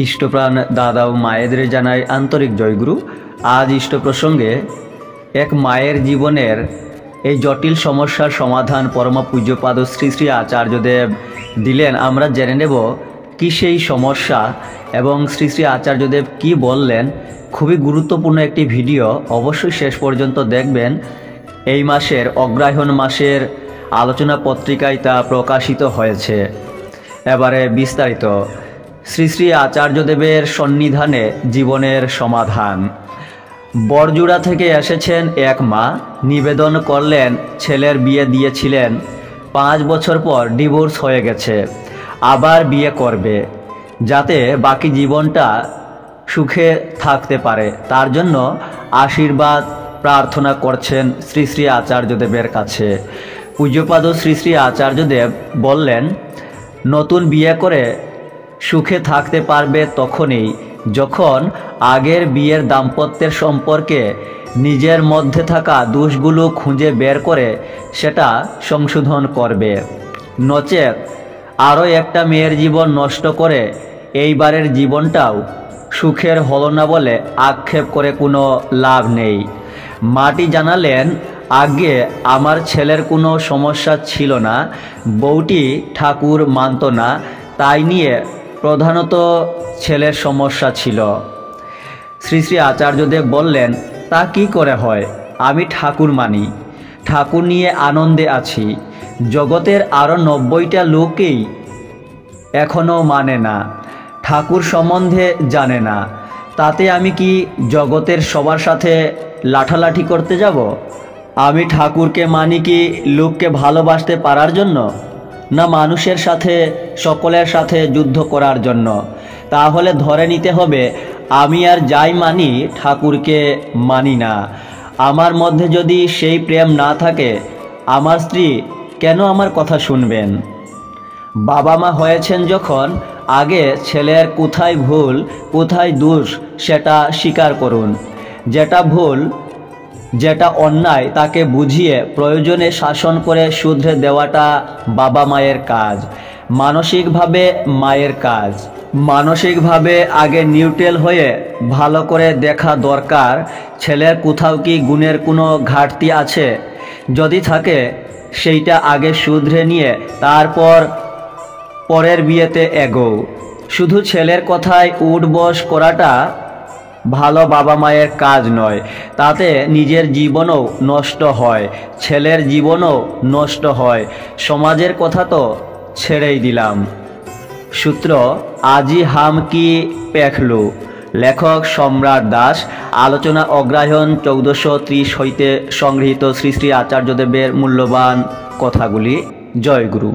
ইষ্টপ্রাণ দাদা ও মায়েদের জানাই আন্তরিক জয়গুরু। আজ ইষ্ট প্রসঙ্গে এক মায়ের জীবনের এই জটিল সমস্যার সমাধান পরম পূজ্যপাদ শ্রী শ্রী আচার্যদেব দিলেন। আমরা জেনে নেব কি সেই সমস্যা এবং শ্রী শ্রী আচার্যদেব কি বললেন। খুবই গুরুত্বপূর্ণ একটি ভিডিও, অবশ্যই শেষ পর্যন্ত দেখবেন। এই মাসের অগ্রহায়ণ মাসের আলোচনা পত্রিকায় তা প্রকাশিত হয়েছে। এবারে বিস্তারিত। শ্রী শ্রী আচার্যদেবের সন্নিধানে জীবনের সমাধান। বরজুড়া থেকে এসেছেন এক মা, নিবেদন করলেন ছেলের বিয়ে দিয়েছিলেন, 5 বছর পর ডিভোর্স হয়ে গেছে, আবার বিয়ে করবে যাতে বাকি জীবনটা সুখে থাকতে পারে। তার জন্য আশীর্বাদ প্রার্থনা করছেন শ্রী শ্রী আচার্যদেবের কাছে। পূজ্যপাদ শ্রী শ্রী আচার্যদেব বললেন, নতুন বিয়ে করে সুখে থাকতে পারবে তখনই যখন আগের বিয়ের দাম্পত্যের সম্পর্কে নিজের মধ্যে থাকা দোষগুলো খুঁজে বের করে সেটা সংশোধন করবে। নচেত আরও একটা মেয়ের জীবন নষ্ট করে এইবারের জীবনটাও সুখের হলো না বলে আক্ষেপ করে কোনো লাভ নেই। মাটি জানালেন, আগে আমার ছেলের কোনো সমস্যা ছিল না, বউটি ঠাকুর মানত না, তাই নিয়ে প্রধানত ছেলের সমস্যা ছিল। শ্রী শ্রী আচার্যদেব বললেন, তা কি করে হয়? আমি ঠাকুর মানি, ঠাকুর নিয়ে আনন্দে আছি। জগতের আরও 90টা লোকই এখনও মানে না, ঠাকুর সম্বন্ধে জানে না। তাতে আমি কি জগতের সবার সাথে লাঠালাঠি করতে যাব? আমি ঠাকুরকে মানি কি লোককে ভালোবাসতে পারার জন্য, না মানুষের সাথে সকলের সাথে যুদ্ধ করার জন্য? তাহলে ধরে নিতে হবে আমি আর যাই মানি ঠাকুরকে মানি না। আমার মধ্যে যদি সেই প্রেম না থাকে, আমার স্ত্রী কেন আমার কথা শুনবেন? বাবা মা হয়েছেন যখন, আগে ছেলের কোথায় ভুল কোথায় দোষ সেটা স্বীকার করুন। যেটা ভুল যেটা অন্যায় তাকে বুঝিয়ে প্রয়োজনে শাসন করে শুধরে দেওয়াটা বাবা মায়ের কাজ, মানসিকভাবে মায়ের কাজ। মানসিকভাবে আগে নিউট্রাল হয়ে ভালো করে দেখা দরকার ছেলের কোথাও কি গুণের কোনো ঘাটতি আছে, যদি থাকে সেইটা আগে শুধরে নিয়ে তারপর পরের বিয়েতে এগোও। শুধু ছেলের কথায় উঠবস করাটা ভালো বাবা মায়ের কাজ নয়, তাতে নিজের জীবনও নষ্ট হয়, ছেলের জীবনও নষ্ট হয়, সমাজের কথা তো ছেড়েই দিলাম। সূত্র আজি হাম কি পেখলু, লেখক সম্রাট দাস। আলোচনা অগ্রহায়ণ 1430 হইতে সংগৃহীত শ্রী শ্রী আচার্যদেবের মূল্যবান কথাগুলি। জয় গুরু।